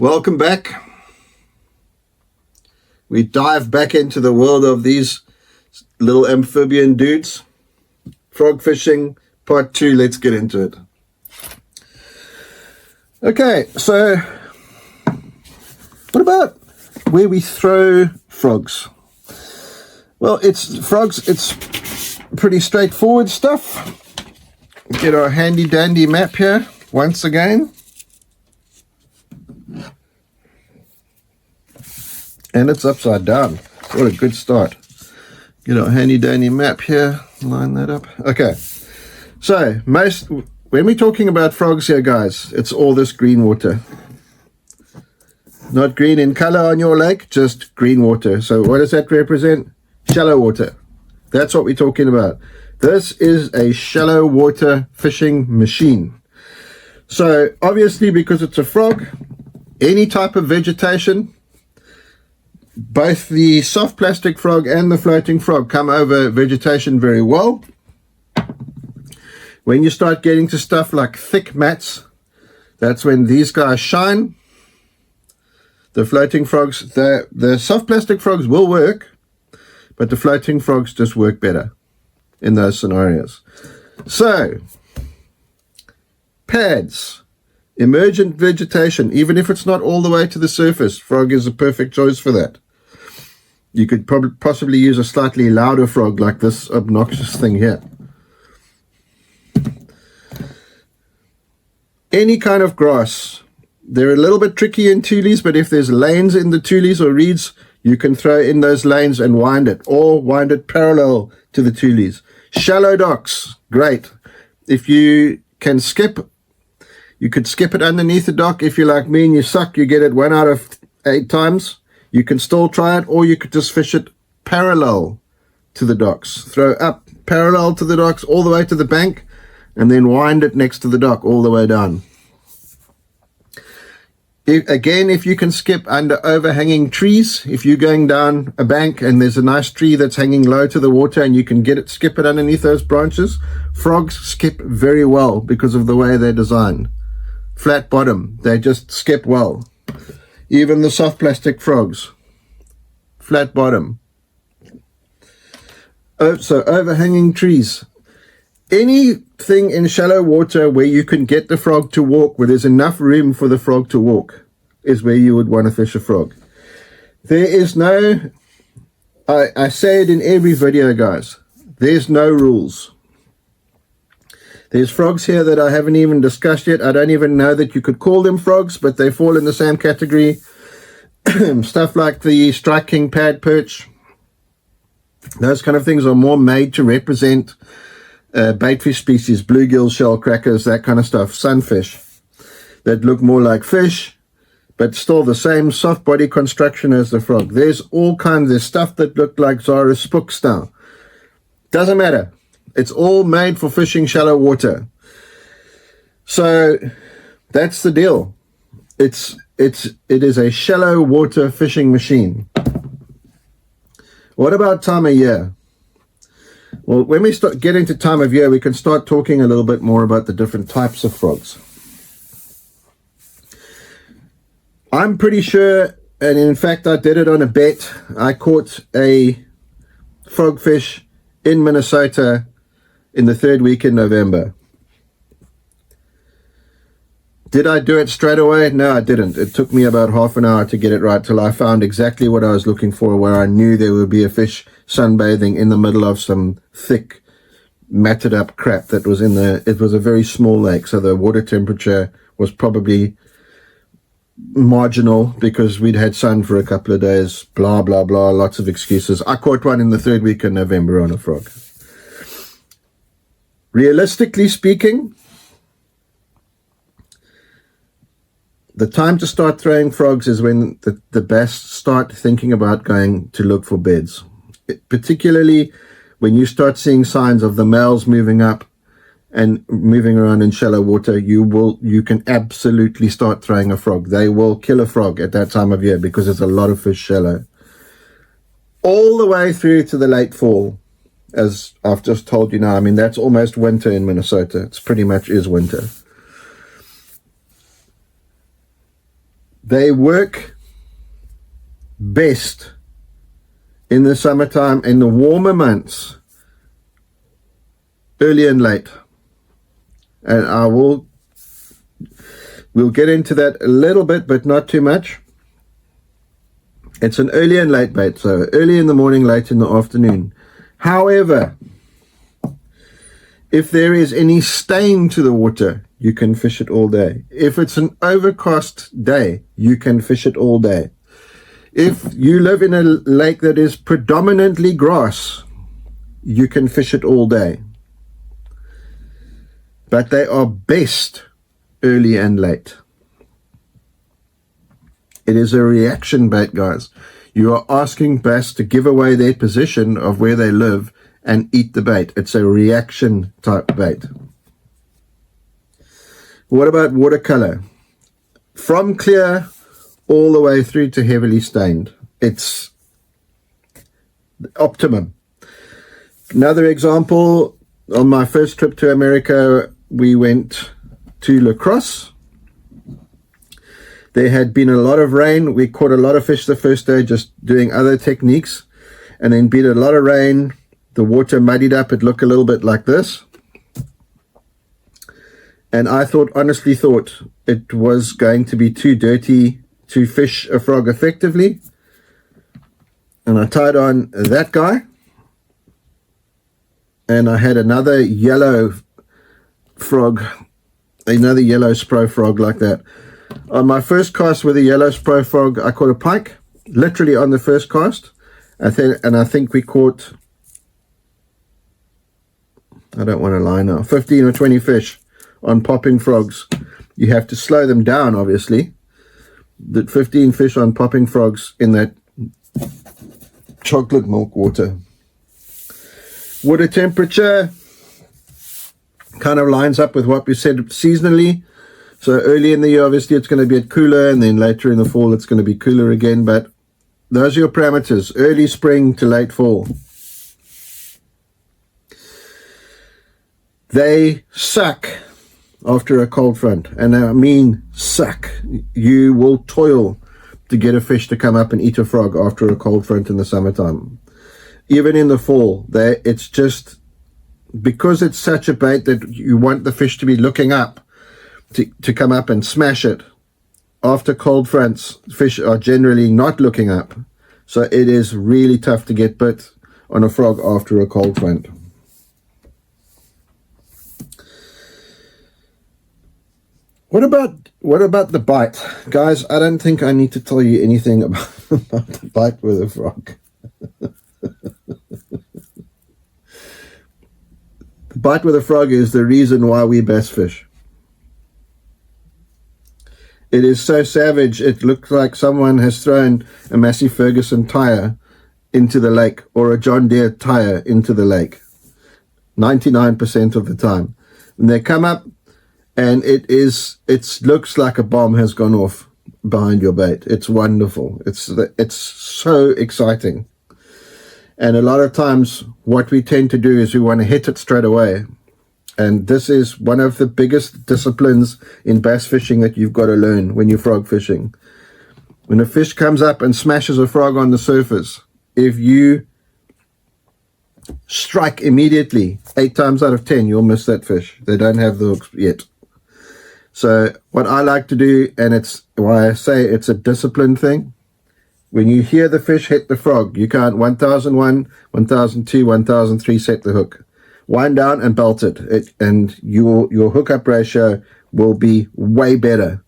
Welcome back. We dive back into the world of these little amphibian dudes. Frog fishing, part 2. Let's get into it. Okay, so what about where we throw frogs? Well, it's pretty straightforward stuff. Get our handy dandy map here once again. And it's upside down. What a good start. Get our handy dandy map here. Line that up. Okay. So, when we're talking about frogs here, guys, it's all this green water. Not green in color on your lake, just green water. So what does that represent? Shallow water. That's what we're talking about. This is a shallow water fishing machine. So obviously, because it's a frog, any type of vegetation, both the soft plastic frog and the floating frog come over vegetation very well. When you start getting to stuff like thick mats, that's when these guys shine. The floating frogs, the soft plastic frogs will work, but the floating frogs just work better in those scenarios. So, pads, emergent vegetation, even if it's not all the way to the surface, frog is a perfect choice for that. You could possibly use a slightly louder frog like this obnoxious thing here. Any kind of grass. They're a little bit tricky in tules, but if there's lanes in the tules or reeds, you can throw in those lanes and wind it, or wind it parallel to the tules. Shallow docks, great. If you can skip, you could skip it underneath the dock. If you're like me and you suck, you get it 1 out of 8 times. You can still try it, or you could just fish it parallel to the docks. Throw up parallel to the docks all the way to the bank, and then wind it next to the dock all the way down. If you can skip under overhanging trees, if you're going down a bank and there's a nice tree that's hanging low to the water and you can skip it underneath those branches, frogs skip very well because of the way they're designed. Flat bottom, they just skip well. Even the soft plastic frogs, flat bottom. So overhanging trees. Anything in shallow water where you can get the frog to walk, where there's enough room for the frog to walk, is where you would want to fish a frog. There is no, I say it in every video, guys, there's no rules. There's frogs here that I haven't even discussed yet. I don't even know that you could call them frogs, but they fall in the same category. Stuff like the striking pad perch. Those kind of things are more made to represent baitfish species, bluegill, shell crackers, that kind of stuff. Sunfish that look more like fish, but still the same soft body construction as the frog. There's all kinds of stuff that look like Zara spook style. Doesn't matter. It's all made for fishing shallow water. So that's the deal. It is a shallow water fishing machine. What about time of year? Well, when we start getting to time of year, we can start talking a little bit more about the different types of frogs. I'm pretty sure, and in fact I did it on a bet, I caught a frogfish in Minnesota in the 3rd week in November. Did I do it straight away? No, I didn't. It took me about half an hour to get it right till I found exactly what I was looking for, where I knew there would be a fish sunbathing in the middle of some thick, matted up crap that was it was a very small lake, so the water temperature was probably marginal because we'd had sun for a couple of days, blah, blah, blah, lots of excuses. I caught one in the 3rd week in November on a frog. Realistically speaking, the time to start throwing frogs is when the bass start thinking about going to look for beds. Particularly when you start seeing signs of the males moving up and moving around in shallow water, you can absolutely start throwing a frog. They will kill a frog at that time of year because there's a lot of fish shallow. All the way through to the late fall, as I've just told you now. I mean, that's almost winter in Minnesota. It's pretty much is winter. They work best in the summertime, in the warmer months, early and late. And we'll get into that a little bit, but not too much. It's an early and late bait, so early in the morning, late in the afternoon. However, if there is any stain to the water, you can fish it all day. If it's an overcast day, you can fish it all day. If you live in a lake that is predominantly grass, you can fish it all day. But they are best early and late. It is a reaction bait, guys. You are asking bass to give away their position of where they live and eat the bait. It's a reaction type bait. What about watercolor? From clear all the way through to heavily stained. It's optimum. Another example, on my first trip to America, we went to La Crosse. There had been a lot of rain. We caught a lot of fish the first day just doing other techniques, and then been a lot of rain. The water muddied up. It looked a little bit like this. And I honestly thought it was going to be too dirty to fish a frog effectively. And I tied on that guy. And I had another yellow frog, another yellow spro frog like that. On my first cast with a yellow spro frog, I caught a pike, literally on the first cast. I think we caught, I don't want to lie now, 15 or 20 fish on popping frogs. You have to slow them down, obviously. The 15 fish on popping frogs in that chocolate milk water. Water temperature kind of lines up with what we said seasonally. So early in the year, obviously, it's going to be cooler, and then later in the fall, it's going to be cooler again. But those are your parameters, early spring to late fall. They suck after a cold front, and I mean suck. You will toil to get a fish to come up and eat a frog after a cold front in the summertime. Even in the fall, it's just because it's such a bait that you want the fish to be looking up to come up and smash it. After cold fronts, fish are generally not looking up, so it is really tough to get bit on a frog after a cold front. What about the bite? Guys, I don't think I need to tell you anything about the bite with a frog. The bite with a frog is the reason why we bass fish. It is so savage, it looks like someone has thrown a Massey Ferguson tire into the lake, or a John Deere tire into the lake, 99% of the time. And they come up, and it looks like a bomb has gone off behind your bait. It's wonderful. It's so exciting. And a lot of times what we tend to do is we want to hit it straight away. And this is one of the biggest disciplines in bass fishing that you've got to learn when you're frog fishing. When a fish comes up and smashes a frog on the surface, if you strike immediately, 8 times out of 10, you'll miss that fish. They don't have the hooks yet. So what I like to do, and it's why I say it's a discipline thing, when you hear the fish hit the frog, you count 1001, 1002, 1003, set the hook. Wind down and belt it, and your hookup ratio will be way better.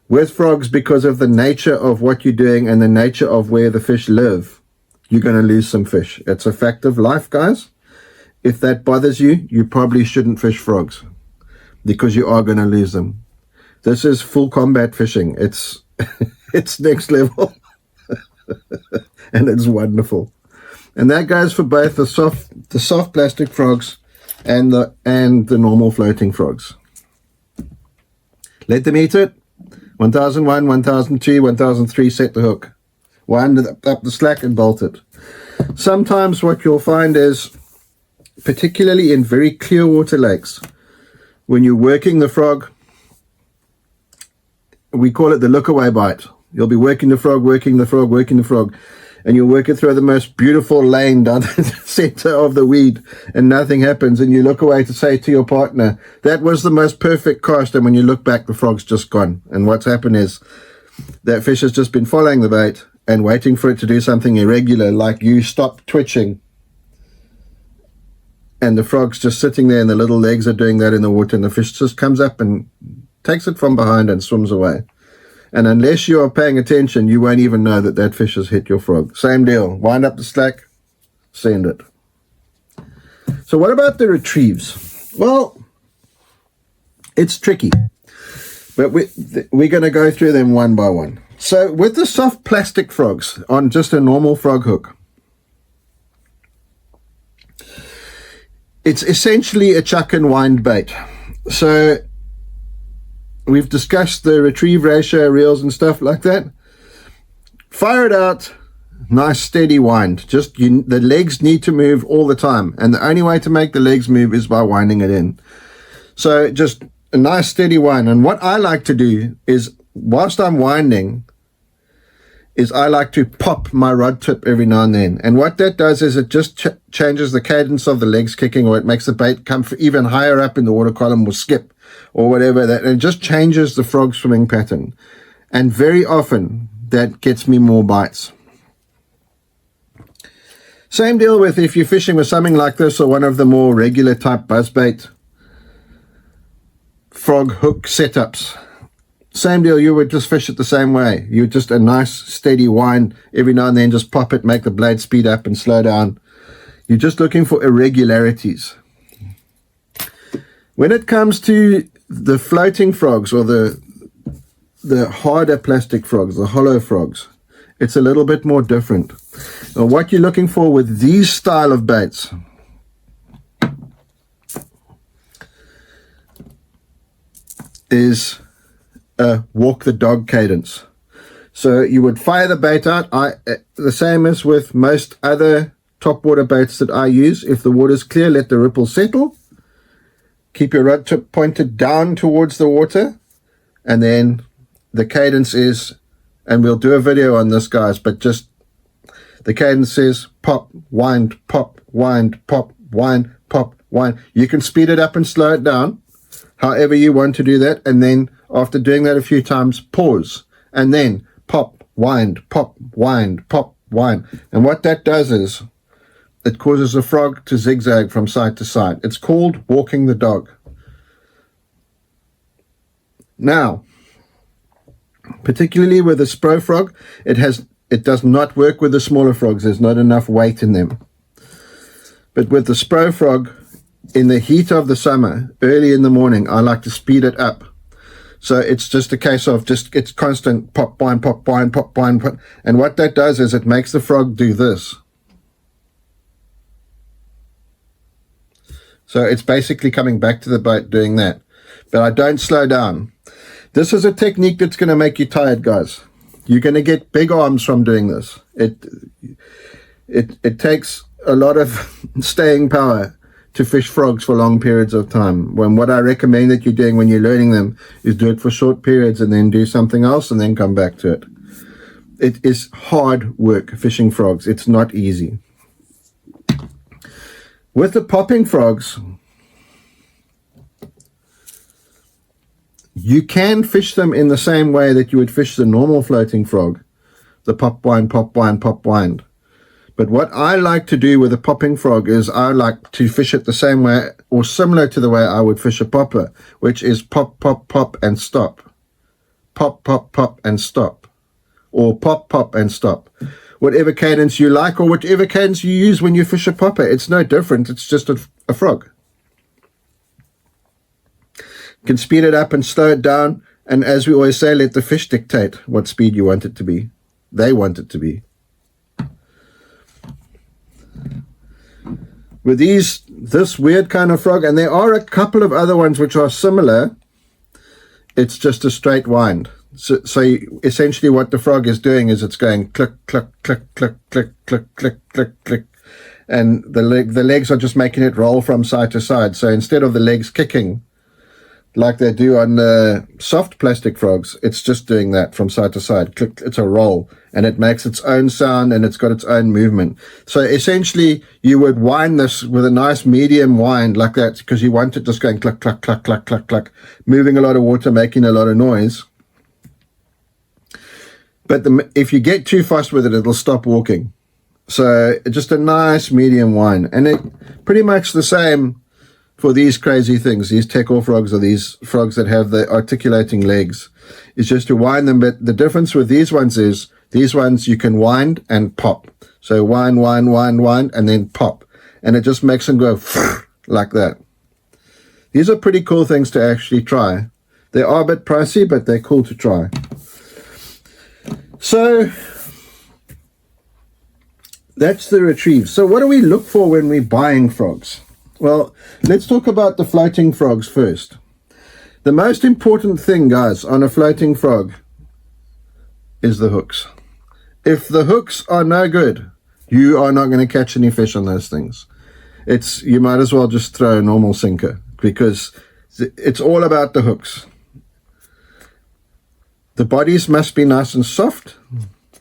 With frogs, because of the nature of what you're doing and the nature of where the fish live, you're going to lose some fish. It's a fact of life, guys. If that bothers you, you probably shouldn't fish frogs, because you are going to lose them. This is full combat fishing. It's it's next level. And it's wonderful. And that goes for both the soft plastic frogs and the normal floating frogs. Let them eat it. 1001, 1002, 1003, set the hook. Wind up the slack and bolt it. Sometimes what you'll find is, particularly in very clear water lakes, when you're working the frog, we call it the look away bite. You'll be working the frog, working the frog, working the frog, and you'll work it through the most beautiful lane down the center of the weed, and nothing happens, and you look away to say to your partner, that was the most perfect cast, and when you look back, the frog's just gone. And what's happened is that fish has just been following the bait and waiting for it to do something irregular, like you stop twitching, and the frog's just sitting there and the little legs are doing that in the water, and the fish just comes up and takes it from behind and swims away. And unless you are paying attention, you won't even know that that fish has hit your frog. Same deal. Wind up the slack, send it. So what about the retrieves? Well, it's tricky, but we're going to go through them one by one. So with the soft plastic frogs on just a normal frog hook, it's essentially a chuck and wind bait. So we've discussed the retrieve ratio reels and stuff like that. Fire it out, nice steady wind. Just the legs need to move all the time, and the only way to make the legs move is by winding it in. So just a nice steady wind. And what I like to do is, whilst I'm winding, is I like to pop my rod tip every now and then. And what that does is it just changes the cadence of the legs kicking, or it makes the bait come even higher up in the water column, or skip, or whatever, that it just changes the frog swimming pattern. And very often that gets me more bites. Same deal with if you're fishing with something like this, or one of the more regular type buzzbait frog hook setups. Same deal, you would just fish it the same way. You would just a nice steady wind every now and then, just pop it, make the blade speed up and slow down. You're just looking for irregularities. When it comes to the floating frogs, or the harder plastic frogs, the hollow frogs, it's a little bit more different. Now, what you're looking for with these style of baits is a walk the dog cadence. So you would fire the bait out, the same as with most other topwater baits that I use. If the water's clear, let the ripple settle. Keep your rod tip pointed down towards the water, and then the cadence is, and we'll do a video on this, guys, but just the cadence is pop, wind, pop, wind, pop, wind, pop, wind. You can speed it up and slow it down, however you want to do that, and then after doing that a few times, pause, and then pop, wind, pop, wind, pop, wind. And what that does is it causes the frog to zigzag from side to side. It's called walking the dog. Now, particularly with the spro frog, it does not work with the smaller frogs. There's not enough weight in them. But with the spro frog, in the heat of the summer, early in the morning, I like to speed it up. So it's just a case of it's constant pop, wind, pop, wind, pop, wind, pop. And what that does is it makes the frog do this. So it's basically coming back to the boat doing that. But I don't slow down. This is a technique that's going to make you tired, guys. You're going to get big arms from doing this. It takes a lot of staying power to fish frogs for long periods of time. When what I recommend that you're doing when you're learning them is do it for short periods and then do something else and then come back to it. It is hard work fishing frogs. It's not easy. With the popping frogs, you can fish them in the same way that you would fish the normal floating frog, the pop, wind, pop, wind, pop, wind. But what I like to do with a popping frog is I like to fish it the same way, or similar to the way I would fish a popper, which is pop, pop, pop, and stop. Pop, pop, pop, and stop. Or pop, pop, and stop. Whatever cadence you like, or whatever cadence you use when you fish a popper. It's no different. It's just a frog. You can speed it up and slow it down. And as we always say, let the fish dictate what speed you want it to be. They want it to be. With this weird kind of frog, and there are a couple of other ones which are similar, it's just a straight wind. So essentially what the frog is doing is it's going click, click, click, click, click, click, click, click, click. And the legs are just making it roll from side to side. So instead of the legs kicking, like they do on soft plastic frogs. It's just doing that from side to side. Click, it's a roll, and it makes its own sound, and it's got its own movement. So essentially, you would wind this with a nice medium wind like that, because you want it just going cluck, cluck, cluck, cluck, cluck, cluck, moving a lot of water, making a lot of noise. But if you get too fast with it, it'll stop walking. So just a nice medium wind. And it pretty much the same for these crazy things, these tekel frogs, or these frogs that have the articulating legs, is just to wind them. But the difference with these ones is, these ones you can wind and pop. So wind, wind, wind, wind, and then pop. And it just makes them go like that. These are pretty cool things to actually try. They are a bit pricey, but they're cool to try. So that's the retrieve. So what do we look for when we're buying frogs? Well, let's talk about the floating frogs first. The most important thing, guys, on a floating frog is the hooks. If the hooks are no good, you are not going to catch any fish on those things. You might as well just throw a normal sinker, because it's all about the hooks. The bodies must be nice and soft.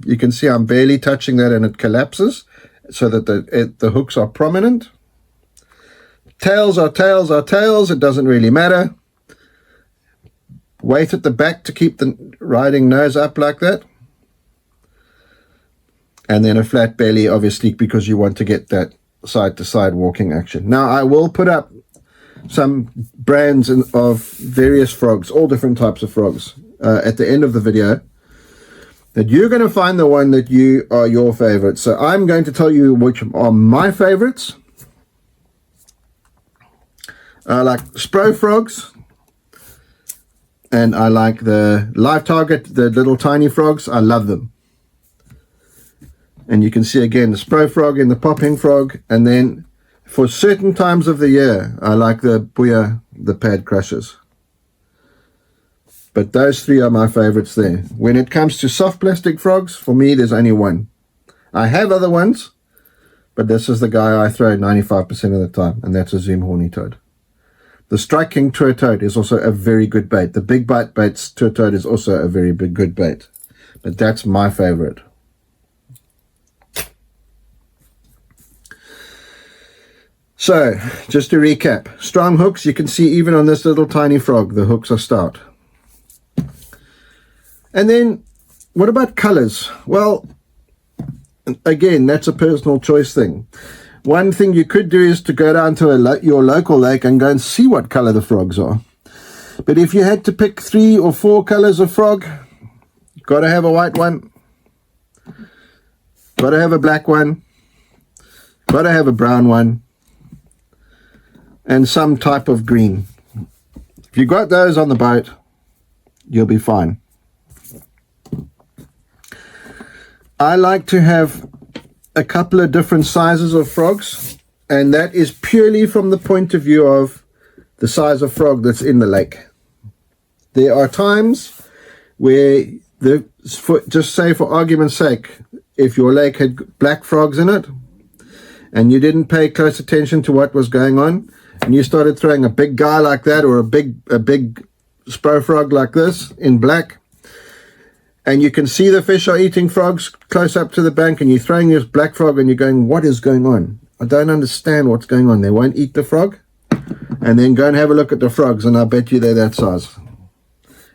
You can see I'm barely touching that, and it collapses so that the hooks are prominent. Tails are tails are tails. It doesn't really matter. Weight at the back to keep the riding nose up like that. And then a flat belly, obviously, because you want to get that side-to-side walking action. Now, I will put up some brands of various frogs, all different types of frogs, at the end of the video, that you're going to find the one that are your favorite. So I'm going to tell you which are my favorites. I like Spro frogs, and I like the live target, the little tiny frogs. I love them. And you can see again the Spro frog and the popping frog. And then for certain times of the year, I like the Booyah, the pad crushers. But those three are my favorites there. When it comes to soft plastic frogs, for me, there's only one. I have other ones, but this is the guy I throw 95% of the time, and that's a Zoom horny toad. The Strike King tour toad is also a very good bait. The Big Bite Baits tour toad is also a very good bait. But that's my favorite. So, just to recap. Strong hooks, you can see even on this little tiny frog, the hooks are stout. And then, what about colors? Well, again, that's a personal choice thing. One thing you could do is to go down to your local lake and go and see what color the frogs are. But if you had to pick 3 or 4 colors of frog, got to have a white one, got to have a black one, got to have a brown one, and some type of green. If you got those on the boat, you'll be fine. I like to have a couple of different sizes of frogs, and that is purely from the point of view of the size of frog that's in the lake. There are times where, just say for argument's sake, if your lake had black frogs in it and you didn't pay close attention to what was going on, and you started throwing a big guy like that, or a big Spro frog like this in black, and you can see the fish are eating frogs close up to the bank, and you're throwing this black frog and you're going, what is going on? I don't understand what's going on. They won't eat the frog. And then go and have a look at the frogs, and I bet you they're that size.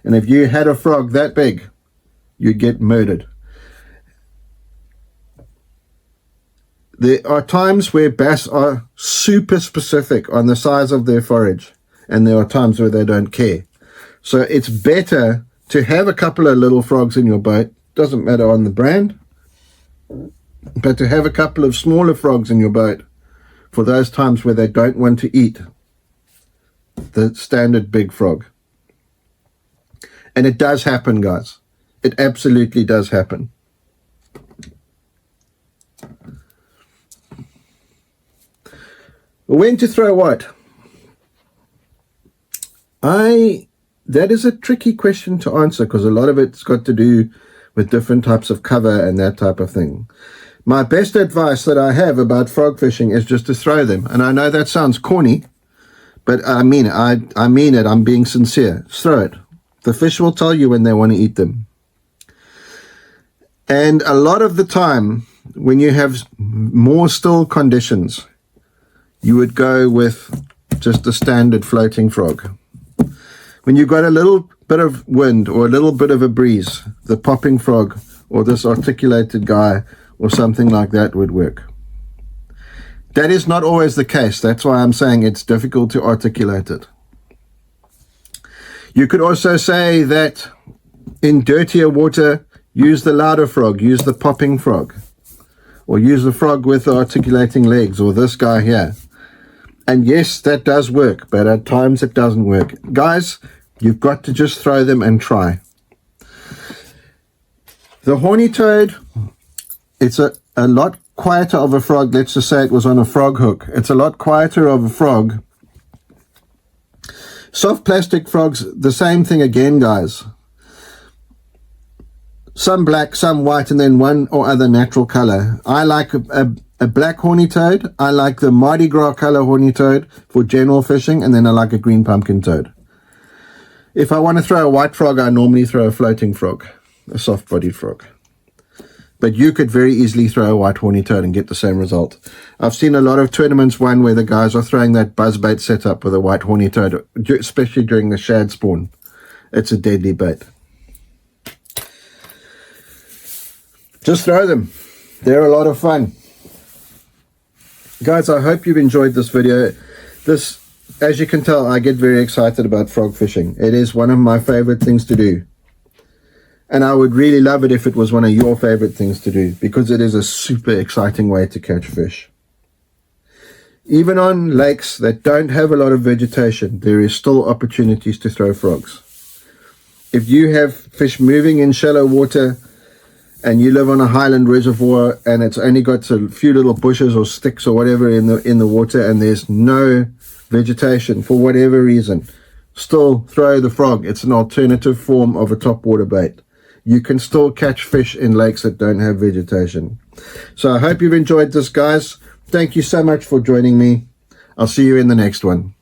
And if you had a frog that big, you'd get murdered. There are times where bass are super specific on the size of their forage, and there are times where they don't care. So it's better to have a couple of little frogs in your boat, doesn't matter on the brand, but to have a couple of smaller frogs in your boat for those times where they don't want to eat the standard big frog. And it does happen, guys. It absolutely does happen. When to throw what? That is a tricky question to answer, because a lot of it's got to do with different types of cover and that type of thing. My best advice that I have about frog fishing is just to throw them. And I know that sounds corny, But I mean it. I mean it. I'm being sincere. Throw it. The fish will tell you when they want to eat them. And a lot of the time, when you have more still conditions, you would go with just a standard floating frog. When you've got a little bit of wind or a little bit of a breeze, the popping frog or this articulated guy or something like that would work. That is not always the case. That's why I'm saying it's difficult to articulate it. You could also say that in dirtier water, use the louder frog, use the popping frog, or use the frog with the articulating legs, or this guy here. And yes, that does work, but at times it doesn't work. Guys, you've got to just throw them and try. The horny toad, it's a lot quieter of a frog. Let's just say it was on a frog hook. It's a lot quieter of a frog. Soft plastic frogs, the same thing again, guys. Some black, some white, and then one or other natural color. I like a black horny toad. I like the Mardi Gras color horny toad for general fishing, and then I like a green pumpkin toad. If I want to throw a white frog, I normally throw a floating frog, a soft-bodied frog. But you could very easily throw a white horny toad and get the same result. I've seen a lot of tournaments, one where the guys are throwing that buzzbait setup with a white horny toad, especially during the shad spawn. It's a deadly bait. Just throw them. They're a lot of fun. Guys, I hope you've enjoyed this video. This, as you can tell, I get very excited about frog fishing. It is one of my favorite things to do. And I would really love it if it was one of your favorite things to do, because it is a super exciting way to catch fish. Even on lakes that don't have a lot of vegetation, there is still opportunities to throw frogs. If you have fish moving in shallow water and you live on a highland reservoir and it's only got a few little bushes or sticks or whatever in the water and there's no vegetation for whatever reason, still throw the frog. It's an alternative form of a topwater bait. You can still catch fish in lakes that don't have vegetation. So I hope you've enjoyed this, guys. Thank you so much for joining me. I'll see you in the next one.